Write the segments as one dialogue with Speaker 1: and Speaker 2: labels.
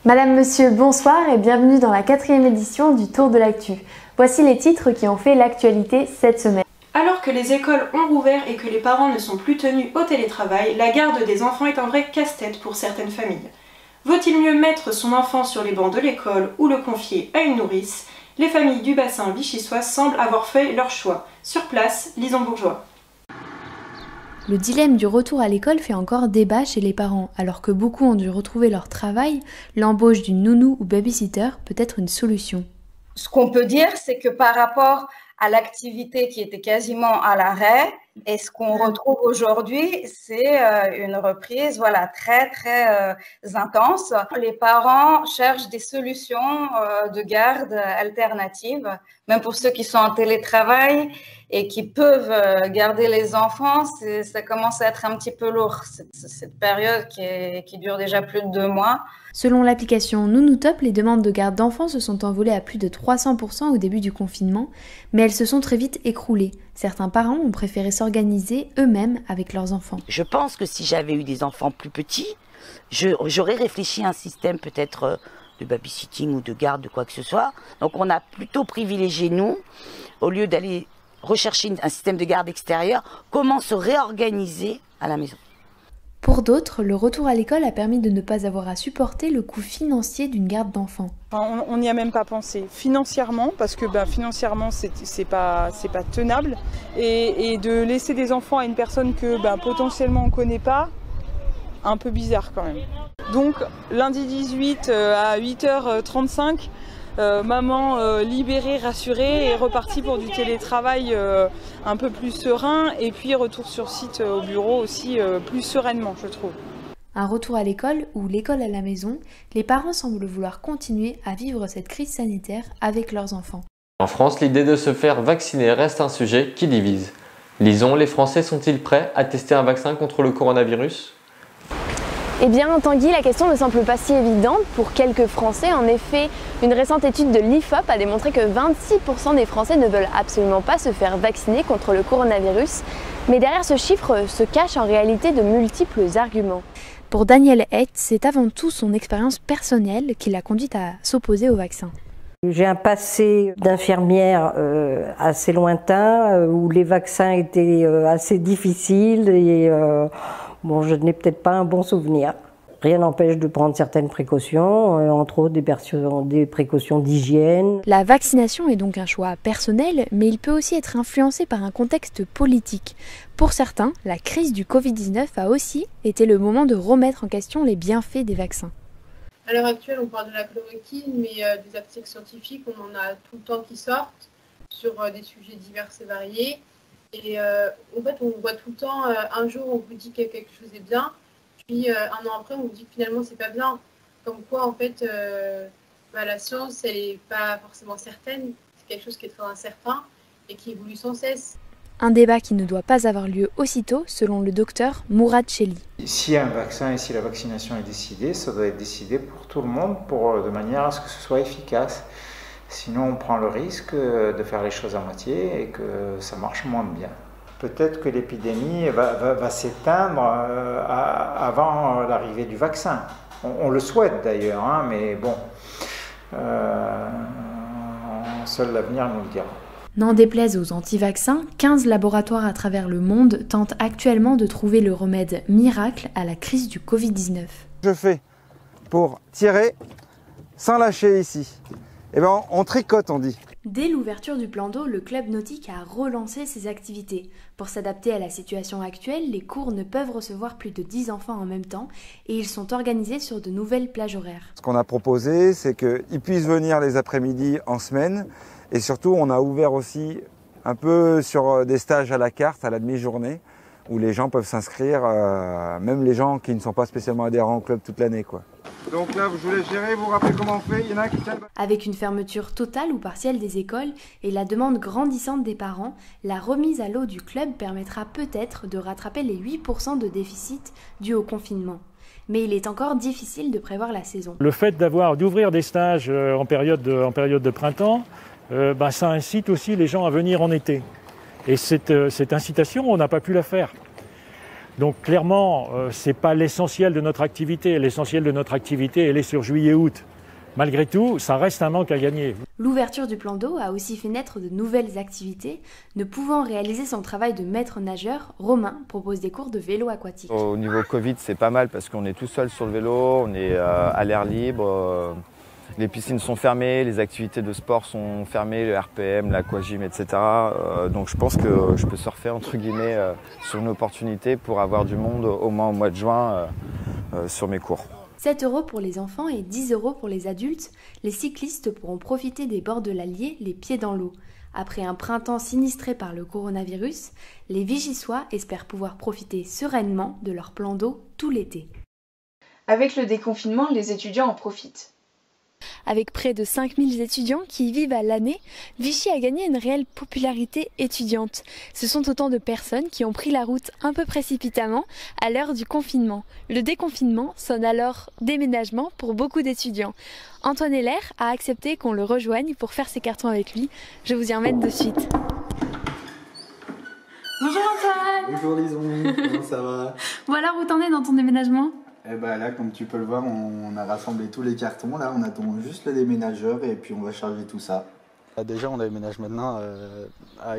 Speaker 1: Madame, Monsieur, bonsoir et bienvenue dans la 4e édition du Tour de l'actu. Voici les titres qui ont fait l'actualité cette semaine.
Speaker 2: Alors que les écoles ont rouvert et que les parents ne sont plus tenus au télétravail, la garde des enfants est un vrai casse-tête pour certaines familles. Vaut-il mieux mettre son enfant sur les bancs de l'école ou le confier à une nourrice? Les familles du bassin vichysois semblent avoir fait leur choix. Sur place, lisons Bourgeois.
Speaker 1: Le dilemme du retour à l'école fait encore débat chez les parents. Alors que beaucoup ont dû retrouver leur travail, l'embauche d'une nounou ou babysitter peut être une solution.
Speaker 3: Ce qu'on peut dire, c'est que par rapport à l'activité qui était quasiment à l'arrêt, et ce qu'on retrouve aujourd'hui, c'est une reprise très intense. Les parents cherchent des solutions de garde alternatives, même pour ceux qui sont en télétravail et qui peuvent garder les enfants, ça commence à être un petit peu lourd, cette période qui dure déjà plus de 2 mois.
Speaker 1: Selon l'application Nounoutop, les demandes de garde d'enfants se sont envolées à plus de 300% au début du confinement, mais elles se sont très vite écroulées. Certains parents ont préféré s'organiser eux-mêmes avec leurs enfants.
Speaker 4: Je pense que si j'avais eu des enfants plus petits, j'aurais réfléchi à un système peut-être de babysitting ou de garde, de quoi que ce soit. Donc on a plutôt privilégié, nous, au lieu d'aller rechercher un système de garde extérieur, comment se réorganiser à la maison.
Speaker 1: Pour d'autres, le retour à l'école a permis de ne pas avoir à supporter le coût financier d'une garde d'enfants.
Speaker 5: On n'y a même pas pensé financièrement, parce que financièrement c'est pas tenable, et de laisser des enfants à une personne que potentiellement on ne connaît pas, un peu bizarre quand même. Donc lundi 18 à 8h35, maman libérée, rassurée, et repartie pour du télétravail un peu plus serein, et puis retour sur site au bureau aussi plus sereinement, je trouve.
Speaker 1: Un retour à l'école ou l'école à la maison, les parents semblent vouloir continuer à vivre cette crise sanitaire avec leurs enfants.
Speaker 6: En France, l'idée de se faire vacciner reste un sujet qui divise. Lisons, les Français sont-ils prêts à tester un vaccin contre le coronavirus ?
Speaker 7: Eh bien, Tanguy, la question ne semble pas si évidente pour quelques Français. En effet, une récente étude de l'IFOP a démontré que 26% des Français ne veulent absolument pas se faire vacciner contre le coronavirus. Mais derrière ce chiffre se cachent en réalité de multiples arguments.
Speaker 1: Pour Daniel Hett, c'est avant tout son expérience personnelle qui l'a conduite à s'opposer au vaccin.
Speaker 8: J'ai un passé d'infirmière assez lointain, où les vaccins étaient assez difficiles et je n'ai peut-être pas un bon souvenir. Rien n'empêche de prendre certaines précautions, entre autres des précautions d'hygiène.
Speaker 1: La vaccination est donc un choix personnel, mais il peut aussi être influencé par un contexte politique. Pour certains, la crise du Covid-19 a aussi été le moment de remettre en question les bienfaits des vaccins.
Speaker 9: À l'heure actuelle, on parle de la chloroquine, mais des articles scientifiques, on en a tout le temps qui sortent sur des sujets divers et variés. Et en fait, on voit tout le temps, un jour, on vous dit que quelque chose est bien, puis un an après, on vous dit que finalement, c'est pas bien. Comme quoi, en fait, la science, elle n'est pas forcément certaine. C'est quelque chose qui est très incertain et qui évolue sans cesse.
Speaker 1: Un débat qui ne doit pas avoir lieu aussitôt, selon le docteur Mourad Cheli.
Speaker 10: S'il y a un vaccin et si la vaccination est décidée, ça doit être décidé pour tout le monde, de manière à ce que ce soit efficace. Sinon, on prend le risque de faire les choses à moitié et que ça marche moins bien. Peut-être que l'épidémie va s'éteindre avant l'arrivée du vaccin. On le souhaite d'ailleurs, mais bon, seul l'avenir nous le dira.
Speaker 1: N'en déplaise aux anti-vaccins, 15 laboratoires à travers le monde tentent actuellement de trouver le remède miracle à la crise du Covid-19.
Speaker 11: Je fais pour tirer sans lâcher ici. On tricote, on dit.
Speaker 1: Dès l'ouverture du plan d'eau, le club nautique a relancé ses activités. Pour s'adapter à la situation actuelle, les cours ne peuvent recevoir plus de 10 enfants en même temps et ils sont organisés sur de nouvelles plages horaires.
Speaker 11: Ce qu'on a proposé, c'est qu'ils puissent venir les après-midi en semaine. Et surtout, on a ouvert aussi un peu sur des stages à la carte, à la demi-journée, où les gens peuvent s'inscrire, même les gens qui ne sont pas spécialement adhérents au club toute l'année, quoi. Donc là, je vous laisse gérer, vous rappelez comment on fait, il y en a qui tiennent...
Speaker 1: Avec une fermeture totale ou partielle des écoles et la demande grandissante des parents, la remise à l'eau du club permettra peut-être de rattraper les 8% de déficit dû au confinement. Mais il est encore difficile de prévoir la saison.
Speaker 12: Le fait d'ouvrir des stages en période de printemps, ça incite aussi les gens à venir en été. Et cette incitation, on n'a pas pu la faire. Donc clairement, ce n'est pas l'essentiel de notre activité. L'essentiel de notre activité, elle est sur juillet-août. Malgré tout, ça reste un manque à gagner.
Speaker 1: L'ouverture du plan d'eau a aussi fait naître de nouvelles activités. Ne pouvant réaliser son travail de maître nageur, Romain propose des cours de vélo aquatique.
Speaker 13: Au niveau Covid, c'est pas mal parce qu'on est tout seul sur le vélo, on est à l'air libre. Les piscines sont fermées, les activités de sport sont fermées, le RPM, l'aquagym, etc. Donc je pense que je peux surfer entre guillemets sur une opportunité pour avoir du monde au moins au mois de juin sur mes cours.
Speaker 1: 7 € pour les enfants et 10 € pour les adultes, les cyclistes pourront profiter des bords de l'Allier les pieds dans l'eau. Après un printemps sinistré par le coronavirus, les Vichysois espèrent pouvoir profiter sereinement de leur plan d'eau tout l'été.
Speaker 14: Avec le déconfinement, les étudiants en profitent.
Speaker 7: Avec près de 5000 étudiants qui y vivent à l'année, Vichy a gagné une réelle popularité étudiante. Ce sont autant de personnes qui ont pris la route un peu précipitamment à l'heure du confinement. Le déconfinement sonne alors déménagement pour beaucoup d'étudiants. Antoine Heller a accepté qu'on le rejoigne pour faire ses cartons avec lui. Je vous y emmène de suite.
Speaker 15: Bonjour Antoine.
Speaker 16: Bonjour Lison, comment ça va?
Speaker 15: Voilà où t'en es dans ton déménagement?
Speaker 16: Eh ben là, comme tu peux le voir, on a rassemblé tous les cartons. Là, on attend juste le déménageur et puis on va charger tout ça.
Speaker 17: Déjà, on déménage maintenant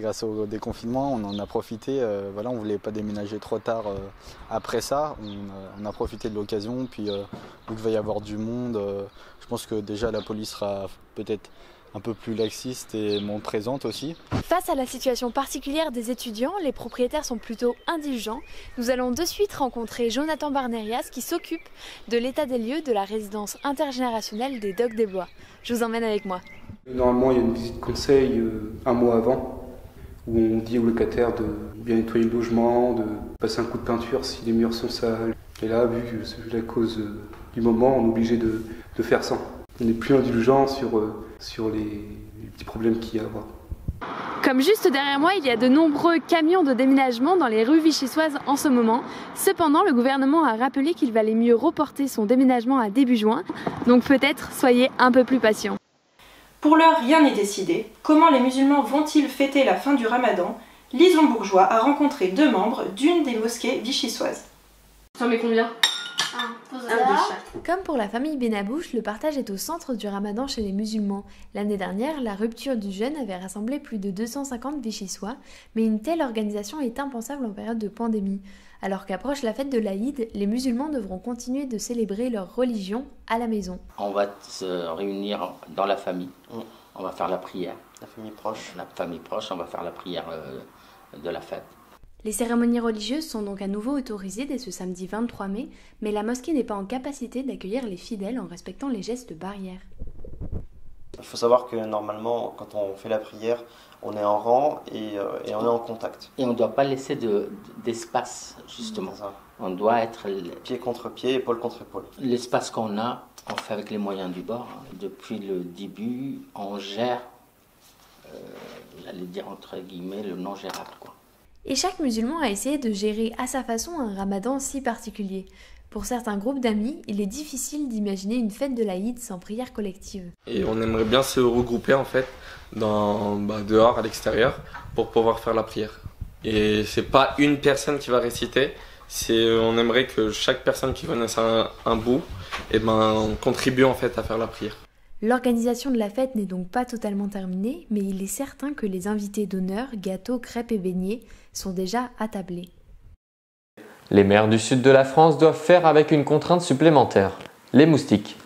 Speaker 17: grâce au déconfinement. On en a profité. Voilà, on ne voulait pas déménager trop tard après ça. On a profité de l'occasion. Puis, vu qu'il va y avoir du monde, je pense que déjà la police sera peut-être un peu plus laxiste et moins présente aussi.
Speaker 7: Face à la situation particulière des étudiants, les propriétaires sont plutôt indulgents. Nous allons de suite rencontrer Jonathan Barnerias qui s'occupe de l'état des lieux de la résidence intergénérationnelle des Docks des Bois. Je vous emmène avec moi.
Speaker 18: Normalement, il y a une visite conseil un mois avant où on dit aux locataires de bien nettoyer le logement, de passer un coup de peinture si les murs sont sales. Et là, vu que c'est la cause du moment, on est obligé de faire ça. On n'est plus indulgent sur les petits problèmes qu'il y a à avoir.
Speaker 7: Comme juste derrière moi, il y a de nombreux camions de déménagement dans les rues vichysoises en ce moment. Cependant, le gouvernement a rappelé qu'il valait mieux reporter son déménagement à début juin. Donc peut-être soyez un peu plus patients.
Speaker 2: Pour l'heure, rien n'est décidé. Comment les musulmans vont-ils fêter la fin du ramadan? Lison Bourgeois a rencontré 2 membres d'une des mosquées vichysoises.
Speaker 15: T'en mets combien?
Speaker 1: Comme pour la famille Benabouche, le partage est au centre du ramadan chez les musulmans. L'année dernière, la rupture du jeûne avait rassemblé plus de 250 Vichysois, mais une telle organisation est impensable en période de pandémie. Alors qu'approche la fête de l'Aïd, les musulmans devront continuer de célébrer leur religion à la maison.
Speaker 19: On va se réunir dans la famille, on va faire la prière. La famille proche, on va faire la prière de la fête.
Speaker 1: Les cérémonies religieuses sont donc à nouveau autorisées dès ce samedi 23 mai, mais la mosquée n'est pas en capacité d'accueillir les fidèles en respectant les gestes barrières.
Speaker 20: Il faut savoir que normalement, quand on fait la prière, on est en rang et on est en contact.
Speaker 19: Et on ne doit pas laisser d'espace, justement. On doit être
Speaker 20: pied contre pied, épaule contre épaule.
Speaker 19: L'espace qu'on a, on fait avec les moyens du bord. Depuis le début, on gère, j'allais dire entre guillemets, le non gérable, quoi.
Speaker 1: Et chaque musulman a essayé de gérer à sa façon un ramadan si particulier. Pour certains groupes d'amis, il est difficile d'imaginer une fête de l'Aïd sans prière collective.
Speaker 21: Et on aimerait bien se regrouper en fait dehors, à l'extérieur, pour pouvoir faire la prière. Et c'est pas une personne qui va réciter, on aimerait que chaque personne qui connaisse un bout contribue en fait à faire la prière.
Speaker 1: L'organisation de la fête n'est donc pas totalement terminée, mais il est certain que les invités d'honneur, gâteaux, crêpes et beignets, sont déjà attablés.
Speaker 6: Les maires du sud de la France doivent faire avec une contrainte supplémentaire, les moustiques.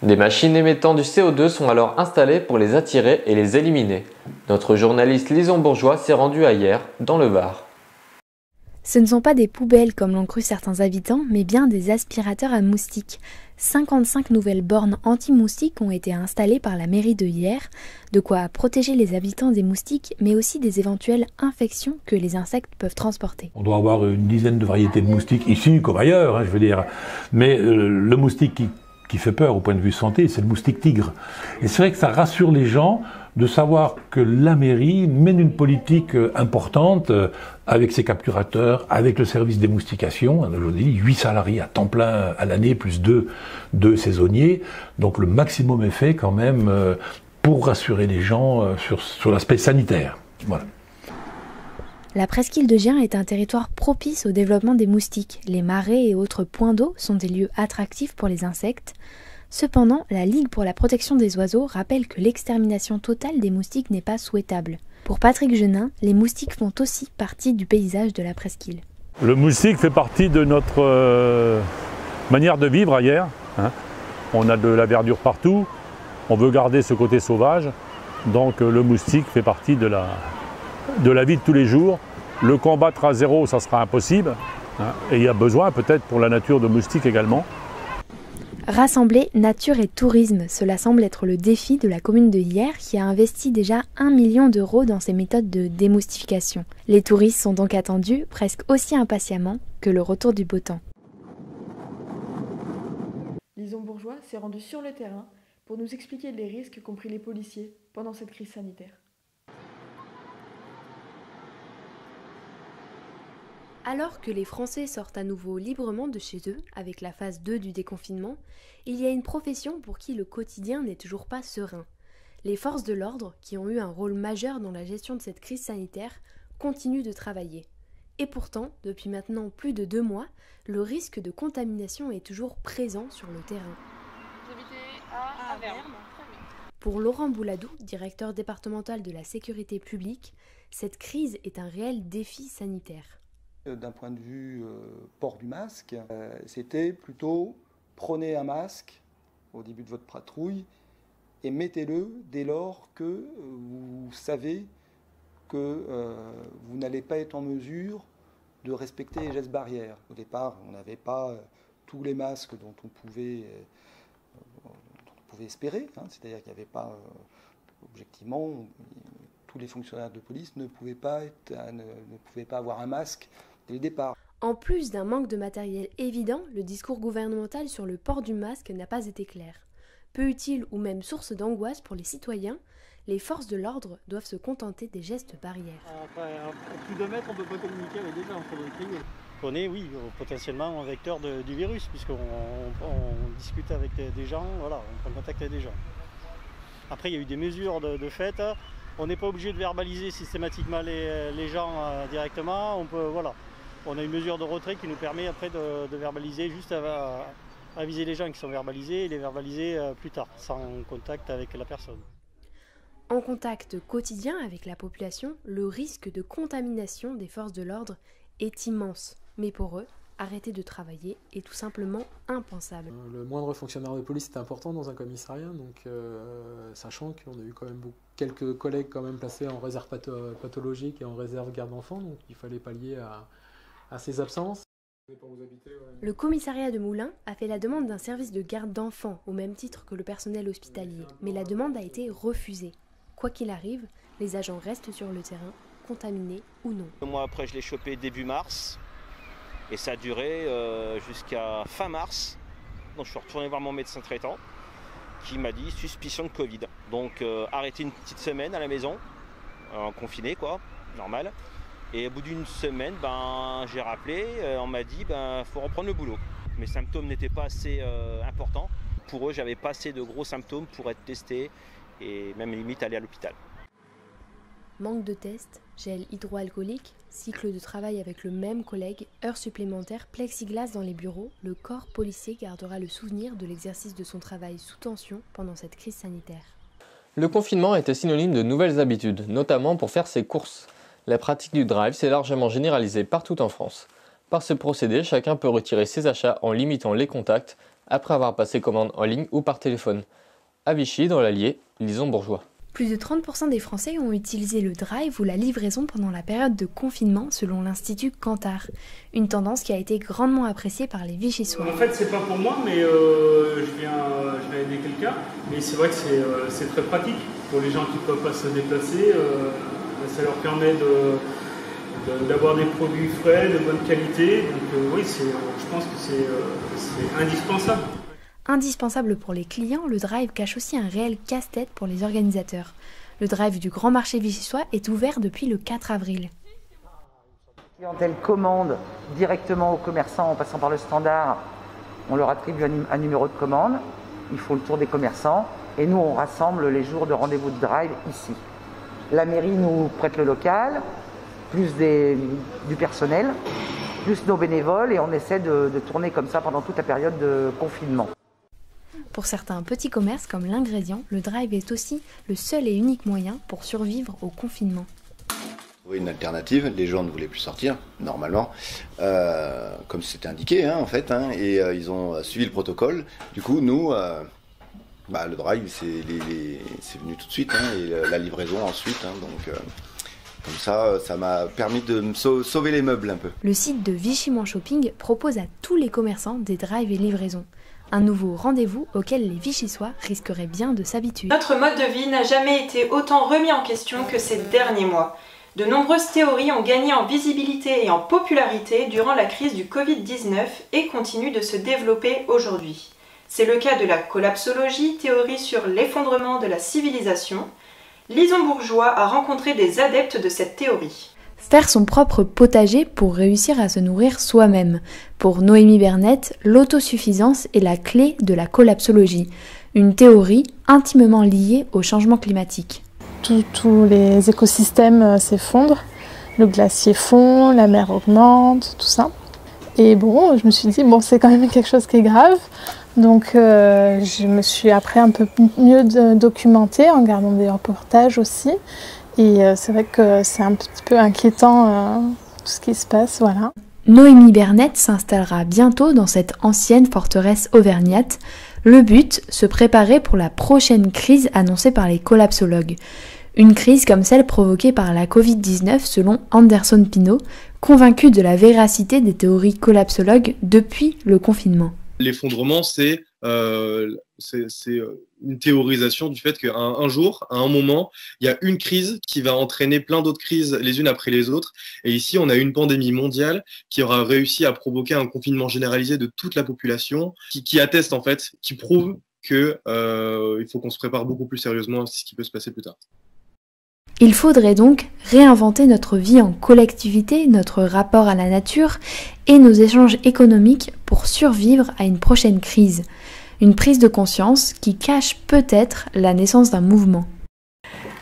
Speaker 6: Des machines émettant du CO2 sont alors installées pour les attirer et les éliminer. Notre journaliste Lison Bourgeois s'est rendue à Hyères, dans le Var.
Speaker 1: Ce ne sont pas des poubelles comme l'ont cru certains habitants, mais bien des aspirateurs à moustiques. 55 nouvelles bornes anti-moustiques ont été installées par la mairie de Hyères, de quoi protéger les habitants des moustiques, mais aussi des éventuelles infections que les insectes peuvent transporter.
Speaker 22: On doit avoir une dizaine de variétés de moustiques, ici comme ailleurs, je veux dire. Mais le moustique qui fait peur au point de vue santé, c'est le moustique tigre. Et c'est vrai que ça rassure les gens de savoir que la mairie mène une politique importante avec ses capturateurs, avec le service des moustications. Aujourd'hui, 8 salariés à temps plein à l'année, plus 2 saisonniers. Donc le maximum est fait quand même pour rassurer les gens sur l'aspect sanitaire. Voilà.
Speaker 1: La presqu'île de Gien est un territoire propice au développement des moustiques. Les marais et autres points d'eau sont des lieux attractifs pour les insectes. Cependant, la Ligue pour la protection des oiseaux rappelle que l'extermination totale des moustiques n'est pas souhaitable. Pour Patrick Genin, les moustiques font aussi partie du paysage de la presqu'île.
Speaker 22: Le moustique fait partie de notre manière de vivre ailleurs. On a de la verdure partout, on veut garder ce côté sauvage, donc le moustique fait partie de la vie de tous les jours. Le combattre à zéro, ça sera impossible, et il y a besoin peut-être pour la nature de moustiques également.
Speaker 1: Rassembler nature et tourisme, cela semble être le défi de la commune de Hyères qui a investi déjà 1 million d'euros dans ses méthodes de démoustification. Les touristes sont donc attendus presque aussi impatiemment que le retour du beau temps.
Speaker 3: Lison Bourgeois s'est rendue sur le terrain pour nous expliquer les risques qu'ont pris les policiers pendant cette crise sanitaire.
Speaker 1: Alors que les Français sortent à nouveau librement de chez eux, avec la phase 2 du déconfinement, il y a une profession pour qui le quotidien n'est toujours pas serein. Les forces de l'ordre, qui ont eu un rôle majeur dans la gestion de cette crise sanitaire, continuent de travailler. Et pourtant, depuis maintenant plus de 2 mois, le risque de contamination est toujours présent sur le terrain.
Speaker 15: Vous habitez à Avermes.
Speaker 1: Pour Laurent Bouladou, directeur départemental de la sécurité publique, cette crise est un réel défi sanitaire.
Speaker 4: D'un point de vue port du masque, c'était plutôt prenez un masque au début de votre patrouille et mettez-le dès lors que vous savez que vous n'allez pas être en mesure de respecter les gestes barrières. Au départ, on n'avait pas tous les masques dont on pouvait espérer, c'est-à-dire qu'il n'y avait pas, objectivement, tous les fonctionnaires de police ne pouvaient pas avoir un masque dès le départ.
Speaker 1: En plus d'un manque de matériel évident, le discours gouvernemental sur le port du masque n'a pas été clair. Peu utile ou même source d'angoisse pour les citoyens, les forces de l'ordre doivent se contenter des gestes barrières.
Speaker 23: À plus de mètres, on ne peut pas communiquer avec des gens, il faudrait crier. On est, oui, potentiellement un vecteur du virus, puisqu'on discute avec des gens, voilà, on prend contact avec des gens. Après, il y a eu des mesures de fait. On n'est pas obligé de verbaliser systématiquement les gens directement. On a une mesure de retrait qui nous permet après de verbaliser, juste à aviser les gens qui sont verbalisés et les verbaliser plus tard, sans contact avec la personne.
Speaker 1: En contact quotidien avec la population, le risque de contamination des forces de l'ordre est immense. Mais pour eux, arrêter de travailler est tout simplement impensable.
Speaker 24: Le moindre fonctionnaire de police est important dans un commissariat, donc sachant qu'on a eu quand même quelques collègues quand même placés en réserve pathologique et en réserve garde d'enfants, donc il fallait pallier à ces absences.
Speaker 1: Le commissariat de Moulins a fait la demande d'un service de garde d'enfants au même titre que le personnel hospitalier, mais la demande a été refusée. Quoi qu'il arrive, les agents restent sur le terrain, contaminés ou non.
Speaker 25: Moi après je l'ai chopé début mars et ça a duré jusqu'à fin mars. Donc je suis retourné voir mon médecin traitant qui m'a dit suspicion de Covid. Donc arrêté une petite semaine à la maison, confiné quoi, normal. Et au bout d'une semaine, j'ai rappelé, on m'a dit faut reprendre le boulot. Mes symptômes n'étaient pas assez importants. Pour eux, j'avais pas assez de gros symptômes pour être testé et même limite aller à l'hôpital.
Speaker 1: Manque de tests, gel hydroalcoolique, cycle de travail avec le même collègue, heures supplémentaires, plexiglas dans les bureaux, le corps policier gardera le souvenir de l'exercice de son travail sous tension pendant cette crise sanitaire.
Speaker 6: Le confinement était synonyme de nouvelles habitudes, notamment pour faire ses courses. La pratique du drive s'est largement généralisée partout en France. Par ce procédé, chacun peut retirer ses achats en limitant les contacts après avoir passé commande en ligne ou par téléphone. À Vichy, dans l'Allier, Lison Bourgeois.
Speaker 1: Plus de 30% des Français ont utilisé le drive ou la livraison pendant la période de confinement selon l'Institut Kantar. Une tendance qui a été grandement appréciée par les Vichysois.
Speaker 26: En fait, c'est pas pour moi, mais je viens aider quelqu'un. Mais c'est vrai que c'est très pratique pour les gens qui ne peuvent pas se déplacer. Ça leur permet d'avoir des produits frais, de bonne qualité. Donc oui, je pense que c'est indispensable.
Speaker 1: Indispensable pour les clients, le drive cache aussi un réel casse-tête pour les organisateurs. Le drive du Grand Marché Vichysois est ouvert depuis le 4 avril.
Speaker 27: La clientèle commande directement aux commerçants en passant par le standard. On leur attribue un numéro de commande. Ils font le tour des commerçants. Et nous, on rassemble les jours de rendez-vous de drive ici. La mairie nous prête le local. plus du personnel, plus nos bénévoles, et on essaie de tourner comme ça pendant toute la période de confinement.
Speaker 1: Pour certains petits commerces comme l'Ingrédient, le drive est aussi le seul et unique moyen pour survivre au confinement.
Speaker 5: Une alternative, les gens ne voulaient plus sortir, normalement, comme c'était indiqué en fait, et ils ont suivi le protocole. Du coup, nous, le drive, c'est venu tout de suite, et la livraison ensuite, donc comme ça m'a permis de me sauver les meubles un peu.
Speaker 1: Le site de Vichy-Shopping propose à tous les commerçants des drives et livraisons. Un nouveau rendez-vous auquel les Vichysois risqueraient bien de s'habituer.
Speaker 2: Notre mode de vie n'a jamais été autant remis en question que ces derniers mois. De nombreuses théories ont gagné en visibilité et en popularité durant la crise du Covid-19 et continuent de se développer aujourd'hui. C'est le cas de la collapsologie, théorie sur l'effondrement de la civilisation. Lison Bourgeois a rencontré des adeptes de cette théorie.
Speaker 1: Faire son propre potager pour réussir à se nourrir soi-même. Pour Noémie Bernett, l'autosuffisance est la clé de la collapsologie, une théorie intimement liée au changement climatique.
Speaker 8: Tous les écosystèmes s'effondrent, le glacier fond, la mer augmente, tout ça. Et bon, je me suis dit, c'est quand même quelque chose qui est grave. Donc je me suis après un peu mieux documentée en regardant des reportages aussi. Et c'est vrai que c'est un petit peu inquiétant tout ce qui se passe, voilà.
Speaker 1: Noémie Bernett s'installera bientôt dans cette ancienne forteresse auvergnate. Le but, se préparer pour la prochaine crise annoncée par les collapsologues. Une crise comme celle provoquée par la Covid-19 selon Anderson Pinault, convaincu de la véracité des théories collapsologues depuis le confinement.
Speaker 9: L'effondrement, c'est une théorisation du fait qu'à un jour, à un moment, il y a une crise qui va entraîner plein d'autres crises les unes après les autres. Et ici, on a une pandémie mondiale qui aura réussi à provoquer un confinement généralisé de toute la population, qui atteste en fait, qui prouve qu'il faut qu'on se prépare beaucoup plus sérieusement à ce qui peut se passer plus tard.
Speaker 1: Il faudrait donc réinventer notre vie en collectivité, notre rapport à la nature et nos échanges économiques pour survivre à une prochaine crise. Une prise de conscience qui cache peut-être la naissance d'un mouvement.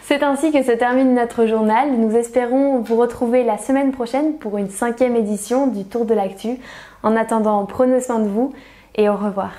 Speaker 7: C'est ainsi que se termine notre journal. Nous espérons vous retrouver la semaine prochaine pour une 5e édition du Tour de l'actu. En attendant, prenez soin de vous et au revoir.